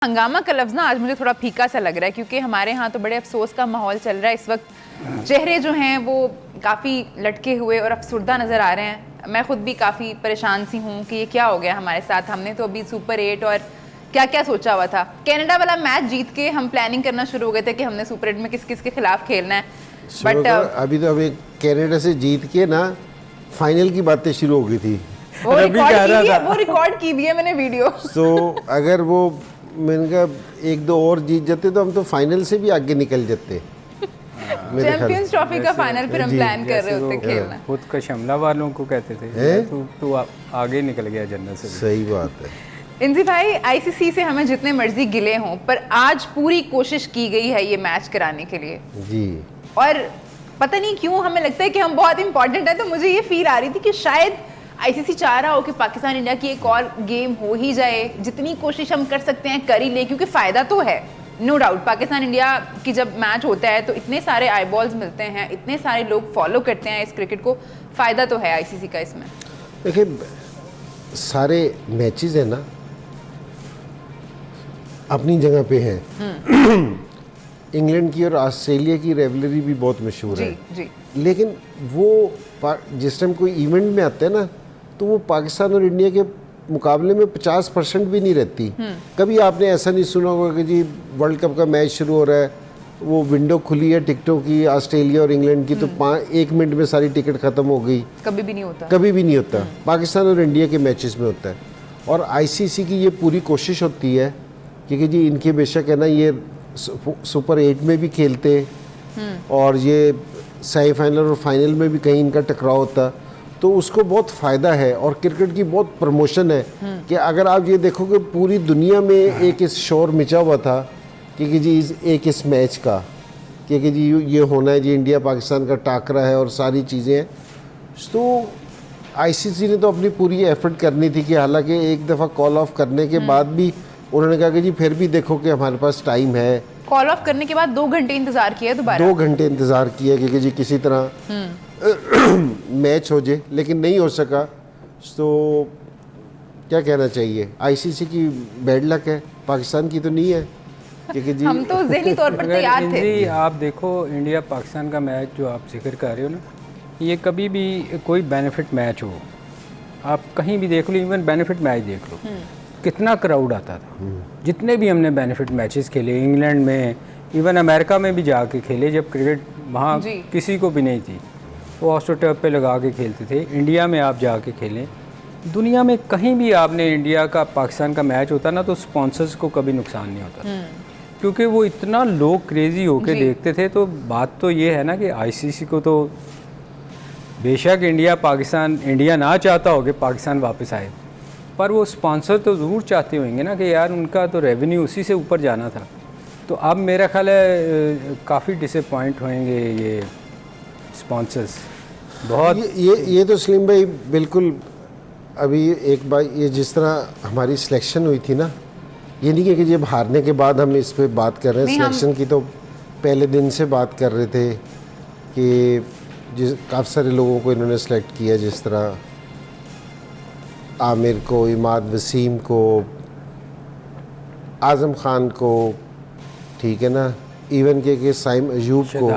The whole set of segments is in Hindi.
हंगामा का लफ्ज़ ना आज मुझे थोड़ा फीका सा लग रहा है, क्योंकि हमारे यहाँ तो बड़े अफसोस का माहौल चल रहा है इस वक्त। चेहरे जो हैं वो काफ़ी लटके हुए और अफसुर्दा नज़र आ रहे हैं। मैं खुद भी काफ़ी परेशान सी हूँ कि ये क्या हो गया हमारे साथ। हमने तो अभी सुपर 8 और क्या क्या सोचा हुआ था। कनाडा वाला मैच जीत के हम प्लानिंग करना शुरू हो गए थे कि हमने सुपर 8 में किस किस के खिलाफ खेलना है, बट अभी तो हमें कनाडा से जीत के ना फाइनल की बातें शुरू हो गई थी। वो रिकॉर्ड की भी है मैंने वीडियो। तो अगर वो मैंने कहा एक दो और जीत जाते तो हम तो फाइनल से भी आगे निकल जाते। चैंपियंस ट्रॉफी का फाइनल फिर हम प्लान कर रहे होते खेलना। खुद का शिमला वालों को कहते थे तू आगे निकल गया जन्नत से। सही बात है। इंजी भाई, आईसीसी से हमें जितने मर्जी गिले हों, पर आज पूरी कोशिश की गई है ये मैच कराने के लिए जी। और पता नहीं क्यों हमें लगता है कि हम बहुत इंपॉर्टेंट है। तो मुझे ये फील आ रही थी कि शायद आईसीसी चाह रहा हो कि पाकिस्तान इंडिया की एक और गेम हो ही जाए। जितनी कोशिश हम कर सकते हैं कर ही ले, क्योंकि फ़ायदा तो है नो डाउट। पाकिस्तान इंडिया की जब मैच होता है तो इतने सारे आई बॉल्स मिलते हैं, इतने सारे लोग फॉलो करते हैं इस क्रिकेट को। फ़ायदा तो है आईसीसी का इसमें। देखिए सारे मैचेस है ना अपनी जगह पे हैं। इंग्लैंड की और ऑस्ट्रेलिया की रिवलरी भी बहुत मशहूर है जी। लेकिन वो जिस टाइम कोई इवेंट में आता है ना तो वो पाकिस्तान और इंडिया के मुकाबले में 50% भी नहीं रहती। कभी आपने ऐसा नहीं सुना होगा कि जी वर्ल्ड कप का मैच शुरू हो रहा है, वो विंडो खुली है टिकटों की ऑस्ट्रेलिया और इंग्लैंड की, तो 1 मिनट में सारी टिकट ख़त्म हो गई। कभी भी नहीं होता। कभी भी नहीं होता। पाकिस्तान और इंडिया के मैचेस में होता है। और आईसीसी की ये पूरी कोशिश होती है क्योंकि जी इनके बेशक है ना ये सुपर 8 में भी खेलते और ये सेमीफाइनल और फाइनल में भी कहीं इनका टकराव होता, तो उसको बहुत फ़ायदा है। और क्रिकेट की बहुत प्रमोशन है कि अगर आप ये देखोगे पूरी दुनिया में एक इस शोर मचा हुआ था कि जी इस मैच का कि जी ये होना है, जी इंडिया पाकिस्तान का टाकरा है और सारी चीज़ें हैं। तो आईसीसी ने तो अपनी पूरी एफर्ट करनी थी कि हालांकि एक दफ़ा कॉल ऑफ करने के बाद भी उन्होंने कहा कि जी फिर भी देखो कि हमारे पास टाइम है। कॉल ऑफ करने के बाद 2 घंटे इंतजार किया दोबारा। 2 घंटे इंतज़ार किया कि जी किसी तरह मैच हो जाए, लेकिन नहीं हो सका। तो क्या कहना चाहिए, आईसीसी की बैड लक है, पाकिस्तान की तो नहीं है क्योंकि जी हम तो ज़हनी तौर पर तैयार थे। जी आप देखो इंडिया पाकिस्तान का मैच जो आप जिक्र कर रहे हो ना, ये कभी भी कोई बेनिफिट मैच हो, आप कहीं भी देख लो, इवन बेनिफिट मैच देख लो, कितना क्राउड आता था। जितने भी हमने बेनिफिट मैचेस खेले इंग्लैंड में, इवन अमेरिका में भी जाके खेले जब क्रिकेट वहाँ किसी को भी नहीं थी, वो ऑस्ट्रोटर्फ पे लगा के खेलते थे। इंडिया में आप जाके खेलें, दुनिया में कहीं भी आपने इंडिया का पाकिस्तान का मैच होता ना तो स्पॉन्सर्स को कभी नुकसान नहीं होता क्योंकि वो इतना लोग क्रेज़ी होके देखते थे। तो बात तो ये है ना कि आईसीसी को तो बेशक इंडिया ना चाहता हो कि पाकिस्तान वापस आए, पर वो स्पॉन्सर तो ज़रूर चाहते होंगे ना कि यार उनका तो रेवेन्यू उसी से ऊपर जाना था। तो अब मेरा ख्याल है काफ़ी डिसअपॉइंट होंगे ये स्पॉन्सर्स बहुत। ये तो सलीम भाई बिल्कुल। अभी एक बार ये जिस तरह हमारी सिलेक्शन हुई थी ना, ये नहीं कि जब हारने के बाद हम इस पे बात कर रहे हैं, सिलेक्शन की तो पहले दिन से बात कर रहे थे कि काफ़ी सारे लोगों को इन्होंने सेलेक्ट किया, जिस तरह आमिर को, इमाद वसीम को, आज़म ख़ान को, ठीक है ना, इवन के साइम अयूब को,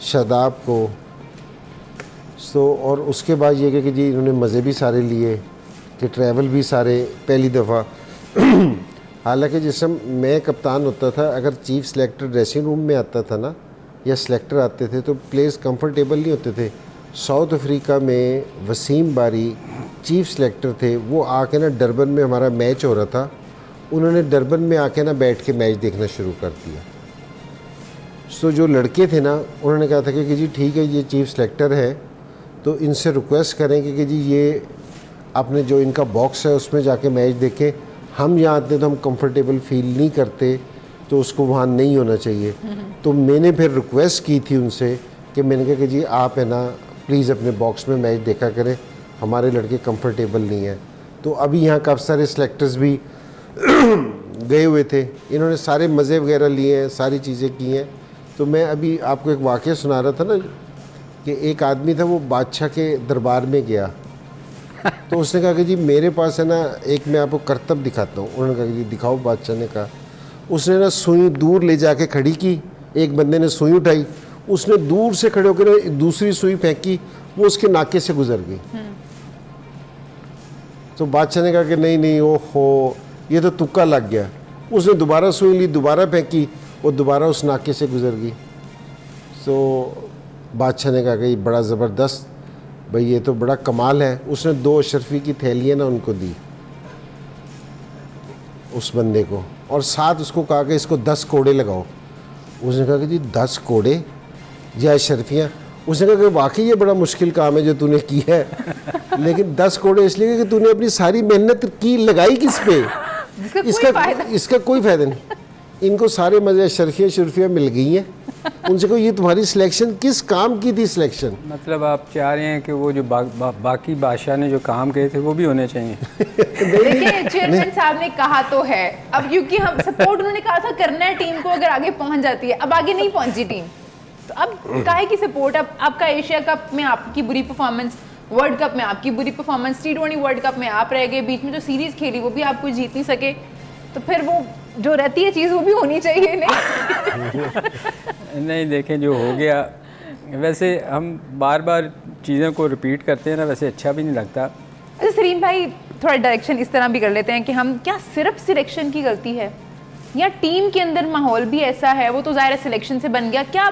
शादाब को। तो और उसके बाद ये कि जी इन्होंने मज़े भी सारे लिए कि ट्रैवल भी सारे पहली दफ़ा। हालांकि जिस समय मैं कप्तान होता था, अगर चीफ़ सेलेक्टर ड्रेसिंग रूम में आता था ना या सेलेक्टर आते थे तो प्लेयर्स कंफर्टेबल नहीं होते थे। साउथ अफ्रीका में वसीम बारी चीफ़ सेलेक्टर थे, वो आके ना डरबन में हमारा मैच हो रहा था, उन्होंने डरबन में आके ना बैठ के मैच देखना शुरू कर दिया। सो जो लड़के थे ना उन्होंने कहा था कि जी ठीक है ये चीफ़ सेलेक्टर है तो इनसे रिक्वेस्ट करेंगे कि जी ये आपने जो इनका बॉक्स है उसमें जाके मैच देखें, हम यहाँ आते तो हम कंफर्टेबल फील नहीं करते, तो उसको वहाँ नहीं होना चाहिए। तो मैंने फिर रिक्वेस्ट की थी उनसे कि मैंने कहा कि जी आप है ना प्लीज़ अपने बॉक्स में मैच देखा करें, हमारे लड़के कंफर्टेबल नहीं हैं। तो अभी यहाँ काफ़ी सारे सेलेक्टर्स भी गए हुए थे, इन्होंने सारे मज़े वगैरह लिए हैं, सारी चीज़ें की हैं। तो मैं अभी आपको एक वाक़या सुना रहा था ना कि एक आदमी था वो बादशाह के दरबार में गया तो उसने कहा कि जी मेरे पास है ना एक मैं आपको करतब दिखाता हूँ। उन्होंने कहा कि जी दिखाओ। बादशाह ने कहा उसने ना सुई दूर ले जाके खड़ी की, एक बंदे ने सुई उठाई, उसने दूर से खड़े होकर दूसरी सुई फेंकी, वो उसके नाके से गुजर गई। तो बादशाह ने कहा कि नहीं नहीं, ओहो ये तो तुक्का लग गया। उसने दोबारा सुई ली, दोबारा फेंकी, और दोबारा उस नाके से गुजर गई। तो बादशाह ने कहा कि ये बड़ा ज़बरदस्त, भाई ये तो बड़ा कमाल है। उसने 2 अशरफी की थैलियाँ ना उनको दी उस बंदे को, और साथ उसको कहा कि इसको 10 कोड़े लगाओ। उसने कहा कि जी 10 कोड़े या अशरफियाँ? उसने कहा कि वाकई ये बड़ा मुश्किल काम है जो तूने किया है, लेकिन 10 कोड़े इसलिए कि तूने अपनी सारी मेहनत की लगाई किस पे? इसका कोई फ़ायदा नहीं। इनको सारे मज़े अशरफियाँ मिल गई हैं। उनसे कहो ये तुम्हारी सिलेक्शन किस काम की थी सिलेक्शन? मतलब आप चाह रहे हैं कि वो जो बाकी बादशाह ने जो काम किए थे वो भी होने चाहिए। देखिए चेयरमैन साहब ने कहा तो है, अब क्योंकि हम सपोर्ट उन्होंने कहा था करना है टीम को, अगर आगे पहुंच जाती है, अब आगे नहीं पहुंची टीम, तो अब काहे की सपोर्ट? अब आपका एशिया कप में आपकी बुरी परफॉर्मेंस, वर्ल्ड कप में आपकी बुरी परफॉर्मेंस, T20 वर्ल्ड कप में आप रह गए, बीच में जो सीरीज खेली वो भी आप कोई जीत नहीं सके, तो फिर वो जो रहती है चीज़ वो भी होनी चाहिए नहीं? नहीं देखें जो हो गया, वैसे हम बार बार चीज़ों को रिपीट करते हैं ना, वैसे अच्छा भी नहीं लगता। अच्छा सलीम भाई, थोड़ा डायरेक्शन इस तरह भी कर लेते हैं कि हम क्या सिर्फ सिलेक्शन की गलती है या टीम के अंदर माहौल भी ऐसा है, वो तो ज़ाहिर सिलेक्शन से बन गया, क्या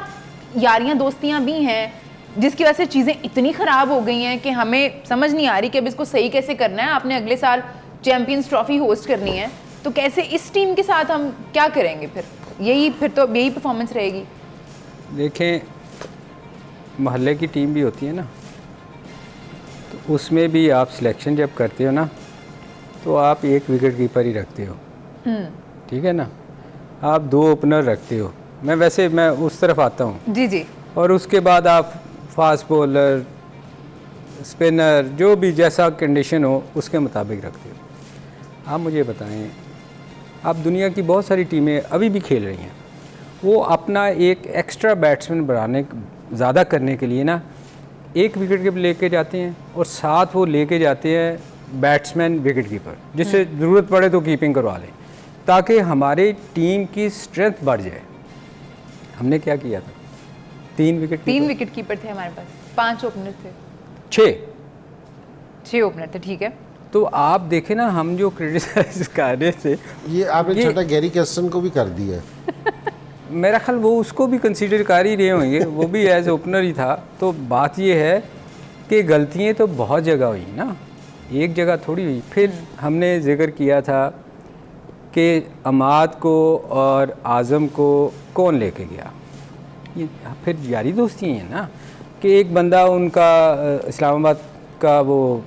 यारियाँ दोस्तियाँ भी हैं जिसकी वजह से चीज़ें इतनी ख़राब हो गई हैं कि हमें समझ नहीं आ रही कि अब इसको सही कैसे करना है? आपने अगले साल चैम्पियंस ट्रॉफी होस्ट करनी है, तो कैसे इस टीम के साथ हम क्या करेंगे? फिर तो यही परफॉर्मेंस रहेगी। देखें मोहल्ले की टीम भी होती है ना, तो उसमें भी आप सिलेक्शन जब करते हो ना, तो आप एक विकेट कीपर ही रखते हो, ठीक है ना, आप 2 ओपनर रखते हो। मैं उस तरफ आता हूँ जी जी। और उसके बाद आप फास्ट बॉलर, स्पिनर, जो भी जैसा कंडीशन हो उसके मुताबिक रखते हो। आप मुझे बताएं, आप दुनिया की बहुत सारी टीमें अभी भी खेल रही हैं, वो अपना एक एक्स्ट्रा बैट्समैन बनाने ज़्यादा करने के लिए ना 1 विकेट कीपर लेके जाते हैं और साथ वो लेके जाते हैं बैट्समैन विकेट कीपर, जिससे ज़रूरत पड़े तो कीपिंग करवा लें, ताकि हमारी टीम की स्ट्रेंथ बढ़ जाए। हमने क्या किया था? 3 विकेट कीपर थे हमारे पास, 5 ओपनर थे, 6 ओपनर थे, ठीक है। तो आप देखें ना, हम जो क्रिटिसाइज कर रहे थे, ये आपने छोटा गैरी कैस्टन को भी कर दिया है। मेरा ख्याल वो उसको भी कंसीडर कर ही रहे होंगे, वो भी एज ओपनर ही था। तो बात ये है कि गलतियाँ तो बहुत जगह हुई ना, एक जगह थोड़ी हुई। फिर हमने जिक्र किया था कि अमाद को और आज़म को कौन लेके गया, ये फिर यारी दोस्ती है ना, कि एक बंदा उनका इस्लामाबाद का वो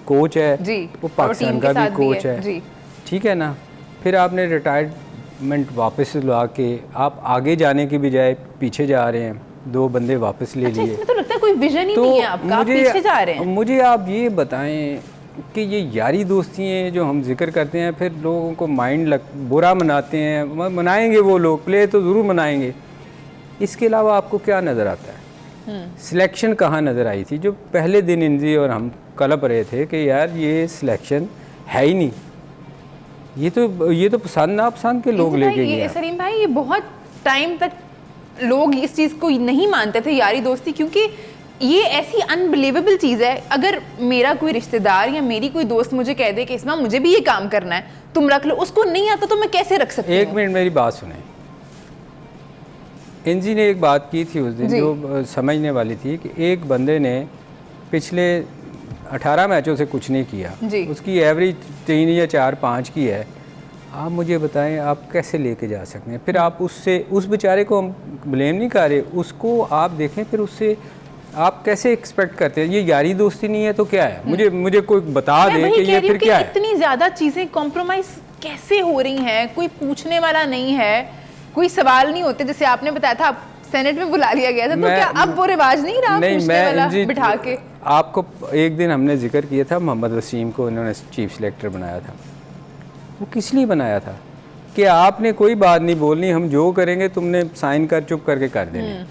कोच है जी, वो पाकिस्तान का भी कोच है जी। ठीक है ना। फिर आपने रिटायरमेंट वापस ला के आप आगे जाने की बजाय पीछे जा रहे हैं, 2 बंदे वापस ले लिए। इसमें तो लगता है कोई विजन ही नहीं है आपका, आप पीछे जा रहे हैं। मुझे आप ये बताएं कि ये यारी दोस्ती हैं जो हम जिक्र करते हैं, फिर लोगों को बुरा मनाते हैं, मनाएंगे वो लोग, प्ले तो ज़रूर मनाएंगे, इसके अलावा आपको क्या नज़र आता है? सिलेक्शन कहाँ नज़र आई थी? जो पहले दिन इंजी और हम कलप रहे थे कि यार ये सिलेक्शन है ही नहीं, ये तो पसंद नापसंद के लोग लेके गए। सलीम भाई, ये बहुत टाइम तक लोग इस चीज़ को नहीं मानते थे यारी दोस्ती, क्योंकि ये ऐसी अनबिलीवेबल चीज़ है। अगर मेरा कोई रिश्तेदार या मेरी कोई दोस्त मुझे कह दे कि इसमें मुझे भी ये काम करना है, तुम रख लो, उसको नहीं आता तो मैं कैसे रख सकती हूँ? 1 मिनट मेरी बात सुने। एनजी ने एक बात की थी उस दिन जो समझने वाली थी कि एक बंदे ने पिछले 18 मैचों से कुछ नहीं किया, उसकी एवरेज 3 या 4-5 की है। आप मुझे बताएं आप कैसे लेके जा सकते हैं? फिर आप उस बेचारे को हम ब्लेम नहीं कर रहे, उसको आप देखें, फिर उससे आप कैसे एक्सपेक्ट करते हैं? ये यारी दोस्ती नहीं है तो क्या है? मुझे कोई बता दे कि ये फिर क्या है? इतनी ज़्यादा चीज़ें कॉम्प्रोमाइज़ कैसे हो रही हैं, कोई पूछने वाला नहीं है, कोई सवाल नहीं होते। जैसे आपने बताया था सेनेट में बुला लिया गया था, तो क्या अब वो रिवाज नहीं रहा पूछने वाला बिठा के? आपको एक दिन हमने जिक्र किया था मोहम्मद वसीम को इन्होंने चीफ सिलेक्टर बनाया था। वो किस लिए बनाया था? कि आपने कोई बात नहीं बोलनी, हम जो करेंगे तुमने साइन कर चुप करके कर देने।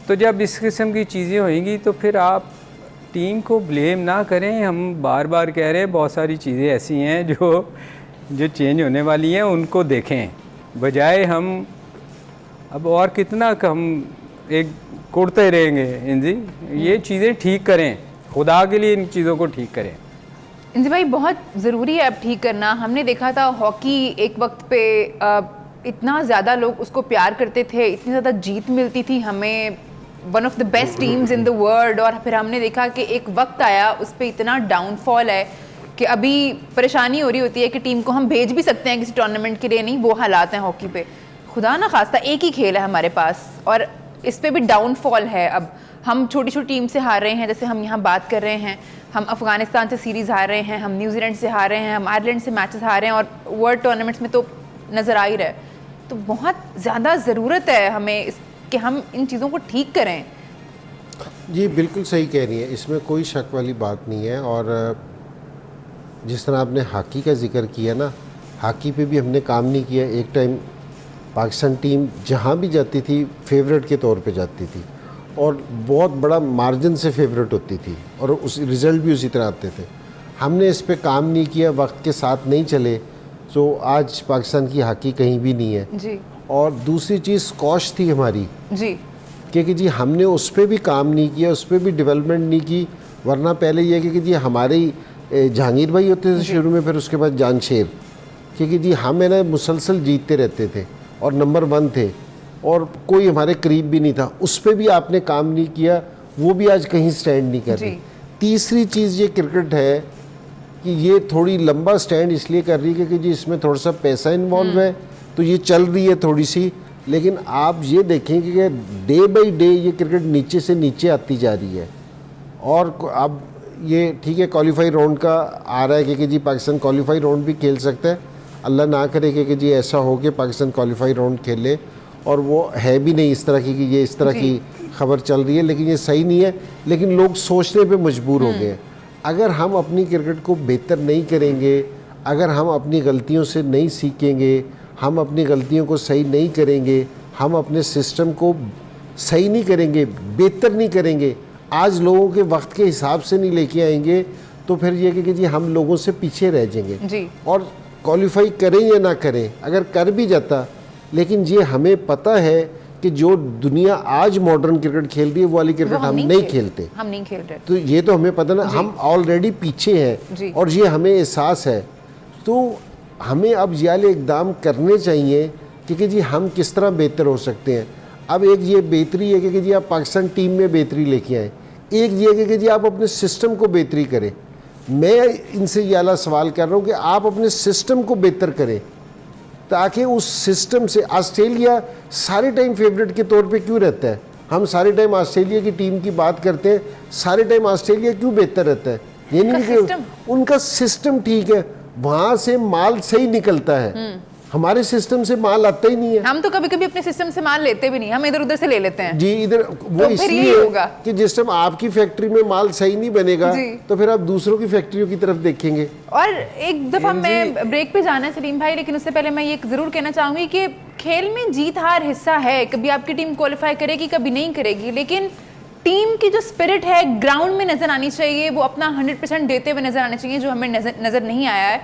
तो जब इस किस्म की चीज़ें होंगी तो फिर आप टीम को ब्लेम ना करें। हम बार बार कह रहे हैं बहुत सारी चीज़ें ऐसी हैं जो चेंज होने वाली हैं, उनको देखें। बजाय हम अब और कितना हम एक कोड़ते रहेंगे जी, ये चीज़ें ठीक करें, खुदा के लिए इन चीज़ों को ठीक करें। इंजी भाई बहुत ज़रूरी है अब ठीक करना। हमने देखा था हॉकी एक वक्त पे इतना ज़्यादा लोग उसको प्यार करते थे, इतनी ज़्यादा जीत मिलती थी हमें, one of the best teams in the world, और फिर हमने देखा कि एक वक्त आया उस पर इतना डाउनफॉल है कि अभी परेशानी हो रही होती है कि टीम को हम भेज भी सकते हैं किसी टूर्नामेंट के लिए, नहीं वो हालात हैं हॉकी पे। खुदा ना खास्ता एक ही खेल है हमारे पास और इस पे भी डाउनफॉल है। अब हम छोटी छोटी टीम से हार रहे हैं, जैसे हम यहाँ बात कर रहे हैं, हम अफ़गानिस्तान से सीरीज़ हार रहे हैं, हम न्यूजीलैंड से हार रहे हैं, हम आयरलैंड से मैचेस हार रहे हैं, और वर्ल्ड टूर्नामेंट्स में तो नज़र आ ही रहा है। तो बहुत ज़्यादा ज़रूरत है हमें कि हम इन चीज़ों को ठीक करें। जी बिल्कुल सही कह रही है, इसमें कोई शक वाली बात नहीं है। और जिस तरह आपने हॉकी का जिक्र किया ना, हॉकी पे भी हमने काम नहीं किया। एक टाइम पाकिस्तान टीम जहाँ भी जाती थी फेवरेट के तौर पे जाती थी और बहुत बड़ा मार्जिन से फेवरेट होती थी और उस रिज़ल्ट भी उसी तरह आते थे। हमने इस पे काम नहीं किया, वक्त के साथ नहीं चले, तो आज पाकिस्तान की हॉकी कहीं भी नहीं है जी। और दूसरी चीज़ स्कॉश थी हमारी जी, क्योंकि जी हमने उस पर भी काम नहीं किया, उस पर भी डेवलपमेंट नहीं की। वरना पहले ये कि जी हमारे जहांगीर भाई होते थे शुरू में, फिर उसके बाद जानशेर, क्योंकि जी हम है ना मुसलसल जीतते रहते थे और नंबर 1 थे और कोई हमारे करीब भी नहीं था। उस पर भी आपने काम नहीं किया, वो भी आज कहीं स्टैंड नहीं कर रही। तीसरी चीज़ ये क्रिकेट है कि ये थोड़ी लंबा स्टैंड इसलिए कर रही है क्योंकि जी इसमें थोड़ा सा पैसा इन्वॉल्व है, तो ये चल रही है थोड़ी सी। लेकिन आप ये देखेंगे कि डे बाई डे ये क्रिकेट नीचे से नीचे आती जा रही है। और अब ये ठीक है क्वालिफाई राउंड का आ रहा है कि जी पाकिस्तान क्वालिफाई राउंड भी खेल सकता है। अल्लाह ना करे कि जी ऐसा हो कि पाकिस्तान क्वालिफाई राउंड खेले, और वो है भी नहीं इस तरह की कि ये इस तरह की खबर चल रही है, लेकिन ये सही नहीं है। लेकिन लोग सोचने पे मजबूर हो गए हैं। अगर हम अपनी क्रिकेट को बेहतर नहीं करेंगे, अगर हम अपनी गलतियों से नहीं सीखेंगे, हम अपनी गलतियों को सही नहीं करेंगे, हम अपने सिस्टम को सही नहीं करेंगे, बेहतर नहीं करेंगे, आज लोगों के वक्त के हिसाब से नहीं लेके आएंगे, तो फिर ये कि जी हम लोगों से पीछे रह जाएंगे जी। और क्वालिफाई करें या ना करें, अगर कर भी जाता, लेकिन ये हमें पता है कि जो दुनिया आज मॉडर्न क्रिकेट खेल रही है वो वाली क्रिकेट हम नहीं खेलते, हम नहीं खेल रहे। तो ये तो हमें पता ना, हम ऑलरेडी पीछे हैं और ये हमें एहसास है। तो हमें अब ये वाले इकदाम करने चाहिए कि जी हम किस तरह बेहतर हो सकते हैं। अब एक ये बेहतरी है कि जी आप पाकिस्तान टीम में बेहतरी लेके आएँ, एक ये है कि जी आप अपने सिस्टम को बेहतरी करें। मैं इनसे ये वाला सवाल कर रहा हूँ कि आप अपने सिस्टम को बेहतर करें ताकि उस सिस्टम से ऑस्ट्रेलिया सारे टाइम फेवरेट के तौर पे क्यों रहता है। हम सारे टाइम ऑस्ट्रेलिया की टीम की बात करते हैं, सारे टाइम ऑस्ट्रेलिया क्यों बेहतर रहता है? ये नहीं कि उनका सिस्टम ठीक है, वहाँ से माल सही निकलता है, हमारे सिस्टम से माल आता ही नहीं है। हम तो कभी कभी अपने सिस्टम से माल लेते भी नहीं, हम इधर उधर से ले लेते हैं। जी इधर वो तो इसलिए होगा कि जिस टाइम आपकी फैक्ट्री में माल सही नहीं बनेगा तो फिर आप दूसरों की फैक्ट्रियों की तरफ देखेंगे। और एक दफ़ा मैं ब्रेक पे जाना है सलीम भाई, लेकिन उससे पहले मैं ये ज़रूर कहना चाहूँगी कि खेल में जीत हार हिस्सा है, कभी आपकी टीम क्वालिफाई करेगी कभी नहीं करेगी, लेकिन टीम की जो स्पिरिट है ग्राउंड में नज़र आनी चाहिए, वो अपना 100% देते हुए नज़र आने चाहिए, जो हमें नज़र नहीं आया है।